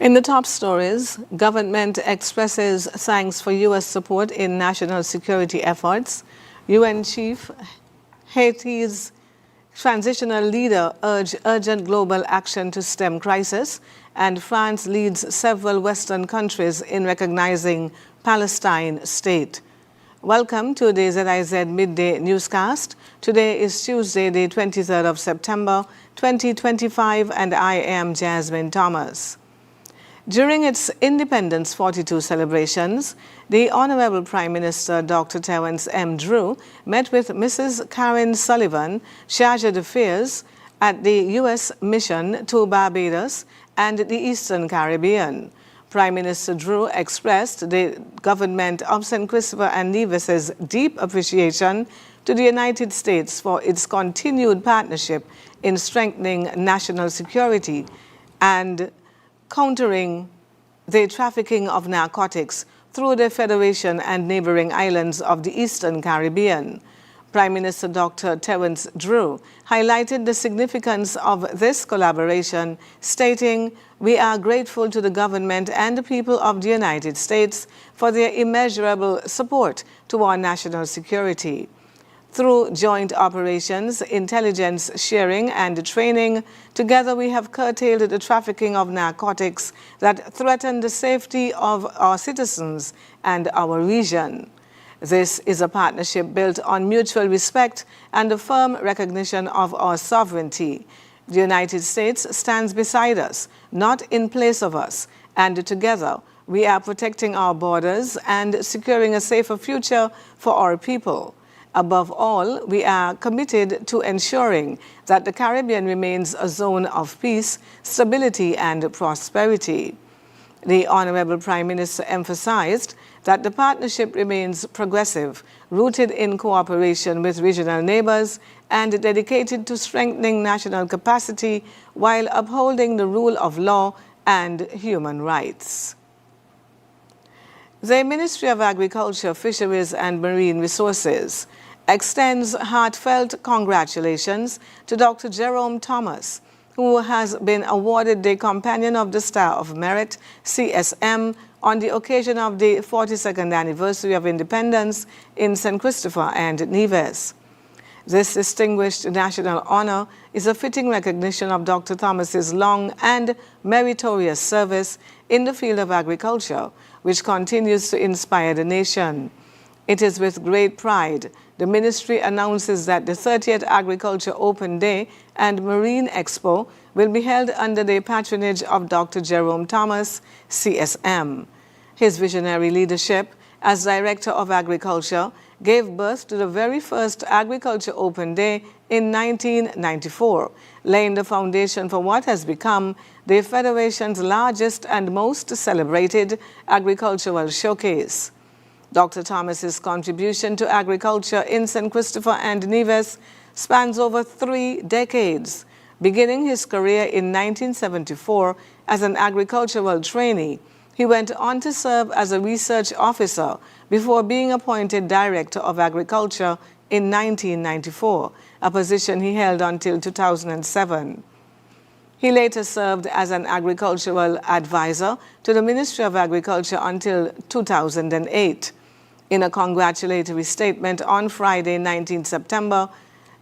In the top stories, government expresses thanks for U.S. support in national security efforts. UN chief, Haiti's transitional leader urge urgent global action to stem crisis, and France leads several Western countries in recognizing Palestine state. Welcome to the ZIZ Midday newscast. Today is Tuesday, the 23rd of September, 2025, and I am Jasmine Thomas. During its Independence 42 celebrations, the Honorable Prime Minister Dr. Terence M. Drew met with Mrs. Karen Sullivan, Charge d'Affaires at the U.S. mission to Barbados and the Eastern Caribbean. Prime Minister Drew expressed the government of St. Christopher and Nevis's deep appreciation to the United States for its continued partnership in strengthening national security and countering the trafficking of narcotics through the Federation and neighboring islands of the Eastern Caribbean. Prime Minister Dr. Terence Drew highlighted the significance of this collaboration, stating, "We are grateful to the government and the people of the United States for their immeasurable support to our national security. Through joint operations, intelligence sharing, and training, together we have curtailed the trafficking of narcotics that threaten the safety of our citizens and our region. This is a partnership built on mutual respect and a firm recognition of our sovereignty. The United States stands beside us, not in place of us, and together we are protecting our borders and securing a safer future for our people. Above all, we are committed to ensuring that the Caribbean remains a zone of peace, stability, and prosperity." The Honorable Prime Minister emphasized that the partnership remains progressive, rooted in cooperation with regional neighbors, and dedicated to strengthening national capacity while upholding the rule of law and human rights. The Ministry of Agriculture, Fisheries, and Marine Resources extends heartfelt congratulations to Dr. Jerome Thomas, who has been awarded the Companion of the Star of Merit, CSM, on the occasion of the 42nd anniversary of independence in St. Christopher and Nevis. This distinguished national honor is a fitting recognition of Dr. Thomas's long and meritorious service in the field of agriculture, which continues to inspire the nation. It is with great pride the Ministry announces that the 30th Agriculture Open Day and Marine Expo will be held under the patronage of Dr. Jerome Thomas, CSM. His visionary leadership as Director of Agriculture gave birth to the very first Agriculture Open Day in 1994, laying the foundation for what has become the Federation's largest and most celebrated agricultural showcase. Dr. Thomas's contribution to agriculture in St. Christopher and Nevis spans over 3 decades. Beginning his career in 1974 as an agricultural trainee, he went on to serve as a research officer before being appointed Director of Agriculture in 1994, a position he held until 2007. He later served as an agricultural advisor to the Ministry of Agriculture until 2008. In a congratulatory statement on Friday, 19 September,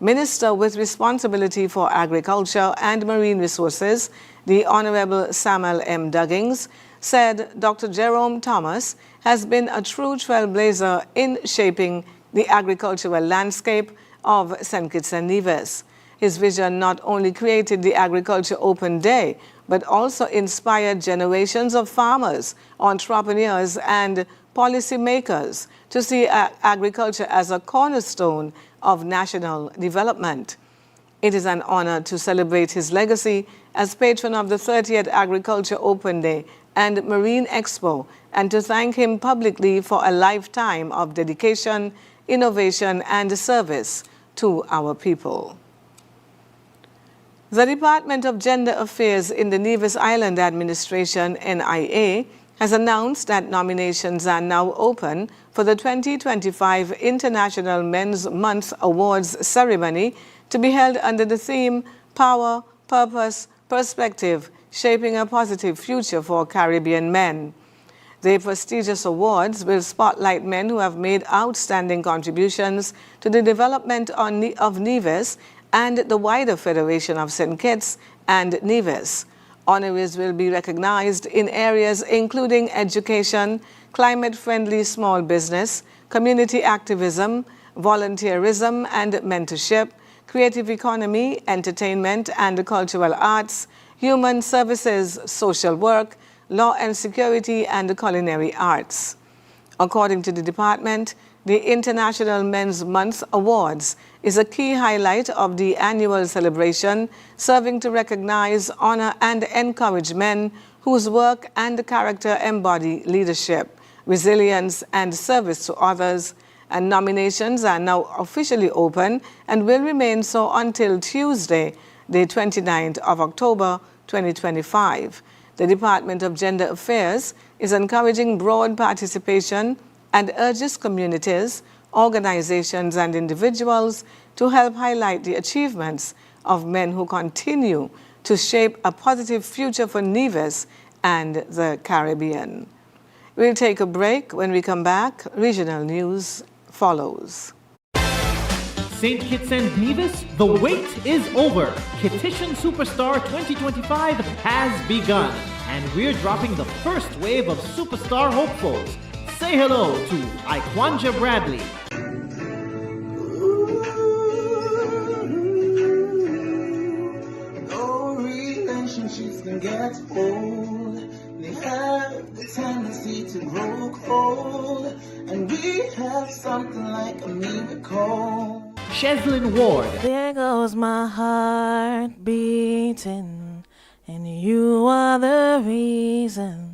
Minister with responsibility for agriculture and marine resources, the Honorable Samuel M. Duggins, said Dr. Jerome Thomas has been a true trailblazer in shaping the agricultural landscape of St. Kitts and Nevis. His vision not only created the Agriculture Open Day, but also inspired generations of farmers, entrepreneurs, and policymakers to see agriculture as a cornerstone of national development. It is an honor to celebrate his legacy as patron of the 30th Agriculture Open Day and Marine Expo, and to thank him publicly for a lifetime of dedication, innovation, and service to our people. The Department of Gender Affairs in the Nevis Island Administration, NIA, has announced that nominations are now open for the 2025 International Men's Month Awards ceremony to be held under the theme Power, Purpose, Perspective, shaping a positive future for Caribbean men. The prestigious awards will spotlight men who have made outstanding contributions to the development of Nevis and the wider Federation of St. Kitts and Nevis. Honorees will be recognized in areas including education, climate-friendly small business, community activism, volunteerism and mentorship, creative economy, entertainment and cultural arts, human services, social work, law and security, and culinary arts. According to the department, the International Men's Month Awards is a key highlight of the annual celebration, serving to recognize, honor, and encourage men whose work and character embody leadership, resilience, and service to others. And nominations are now officially open and will remain so until Tuesday, the 29th of October, 2025. The Department of Gender Affairs is encouraging broad participation and urges communities, organizations, and individuals to help highlight the achievements of men who continue to shape a positive future for Nevis and the Caribbean. We'll take a break. When we come back, regional news follows. St. Kitts and Nevis, the wait is over. Kittition Superstar 2025 has begun, and we're dropping the first wave of superstar hopefuls. Say hello to Iquanja Bradley, no relationships can get old. They have the tendency to grow cold, and we have something like a miracle. Cheslin Ward, There goes my heart beating, and you are the reason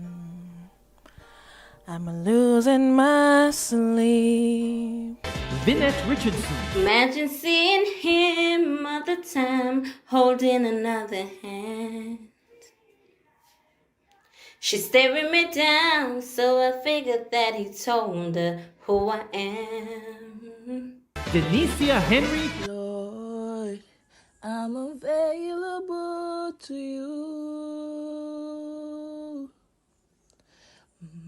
I'm losing my sleep. Vinette Richardson, Imagine seeing him all the time, holding another hand. She's staring me down, so I figured that he told her who I am. Denicia Henry, Lord, I'm available to you.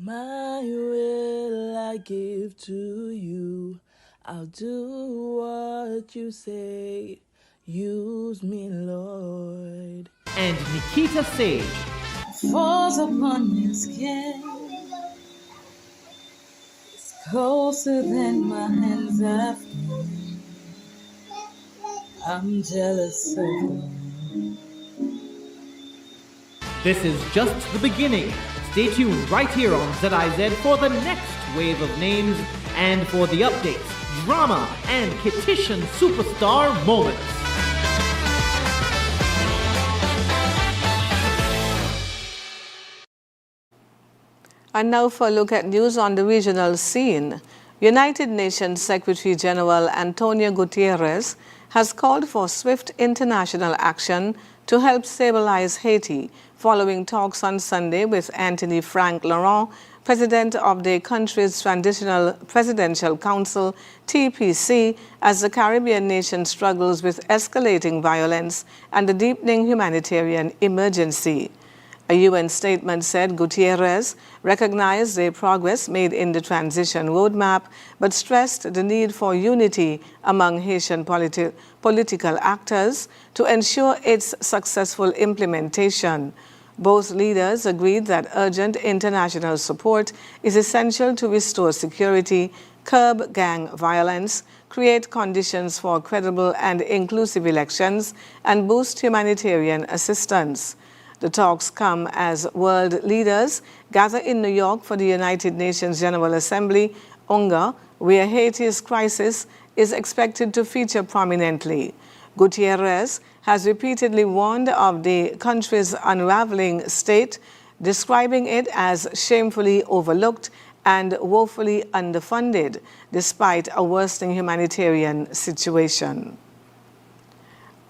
My will I give to you. I'll do what you say. Use me, Lord. and Nikita Sage. Falls upon your skin. It's closer than my hands have been. I'm jealous of you. This is just the beginning. Stay tuned right here on ZIZ for the next wave of names and for the updates, drama, and Kittition Superstar moments. And now for a look at news on the regional scene. United Nations Secretary General Antonio Guterres has called for swift international action to help stabilize Haiti following talks on Sunday with Anthony Frank Laurent, president of the country's Transitional Presidential Council, TPC, as the Caribbean nation struggles with escalating violence and the deepening humanitarian emergency. A UN statement said Guterres recognized the progress made in the transition roadmap, but stressed the need for unity among Haitian political actors to ensure its successful implementation. Both leaders agreed that urgent international support is essential to restore security, curb gang violence, create conditions for credible and inclusive elections, and boost humanitarian assistance. The talks come as world leaders gather in New York for the United Nations General Assembly, UNGA, where Haiti's crisis is expected to feature prominently. Guterres has repeatedly warned of the country's unraveling state, describing it as shamefully overlooked and woefully underfunded, despite a worsening humanitarian situation.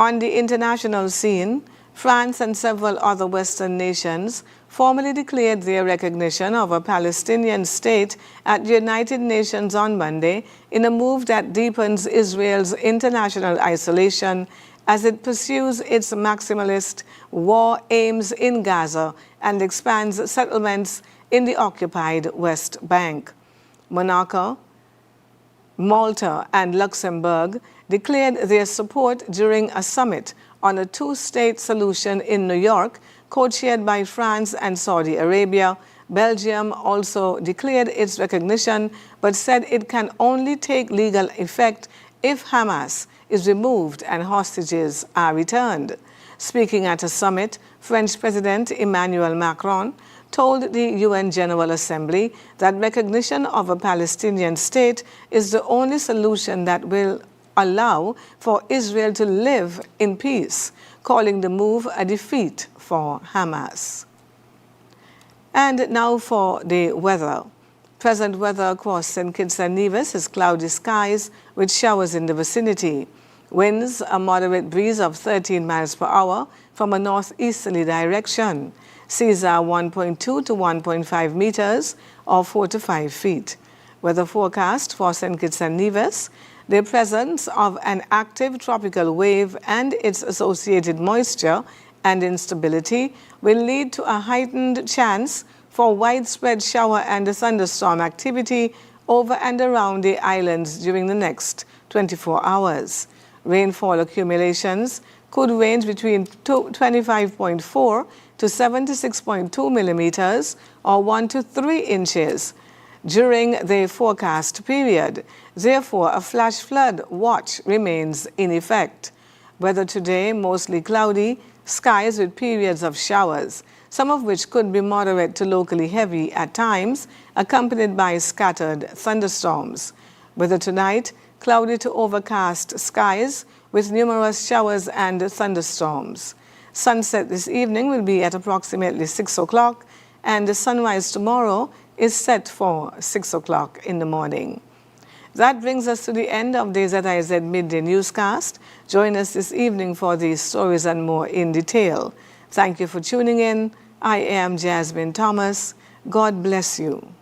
On the international scene, France and several other Western nations formally declared their recognition of a Palestinian state at the United Nations on Monday in a move that deepens Israel's international isolation as it pursues its maximalist war aims in Gaza and expands settlements in the occupied West Bank. Monaco, Malta, and Luxembourg declared their support during a summit on a two-state solution in New York, co-chaired by France and Saudi Arabia. Belgium also declared its recognition, but said it can only take legal effect if Hamas is removed and hostages are returned. Speaking at a summit, French President Emmanuel Macron told the UN General Assembly that recognition of a Palestinian state is the only solution that will allow for Israel to live in peace, calling the move a defeat for Hamas. And now for the weather. Present weather across St. Kitts and Nevis is cloudy skies with showers in the vicinity. Winds a moderate breeze of 13 miles per hour from a northeasterly direction. Seas are 1.2 to 1.5 meters or 4 to 5 feet. Weather forecast for St. Kitts and Nevis. The presence of an active tropical wave and its associated moisture and instability will lead to a heightened chance for widespread shower and thunderstorm activity over and around the islands during the next 24 hours. Rainfall accumulations could range between 25.4 to 76.2 millimeters or 1 to 3 inches during the forecast period. Therefore, a flash flood watch remains in effect. Weather today, mostly cloudy, skies with periods of showers, some of which could be moderate to locally heavy at times, accompanied by scattered thunderstorms. Weather tonight, cloudy to overcast skies with numerous showers and thunderstorms. Sunset this evening will be at approximately 6 o'clock, and the sunrise tomorrow is set for 6 o'clock in the morning. That brings us to the end of the ZIZ Midday Newscast. Join us this evening for these stories and more in detail. Thank you for tuning in. I am Jasmine Thomas. God bless you.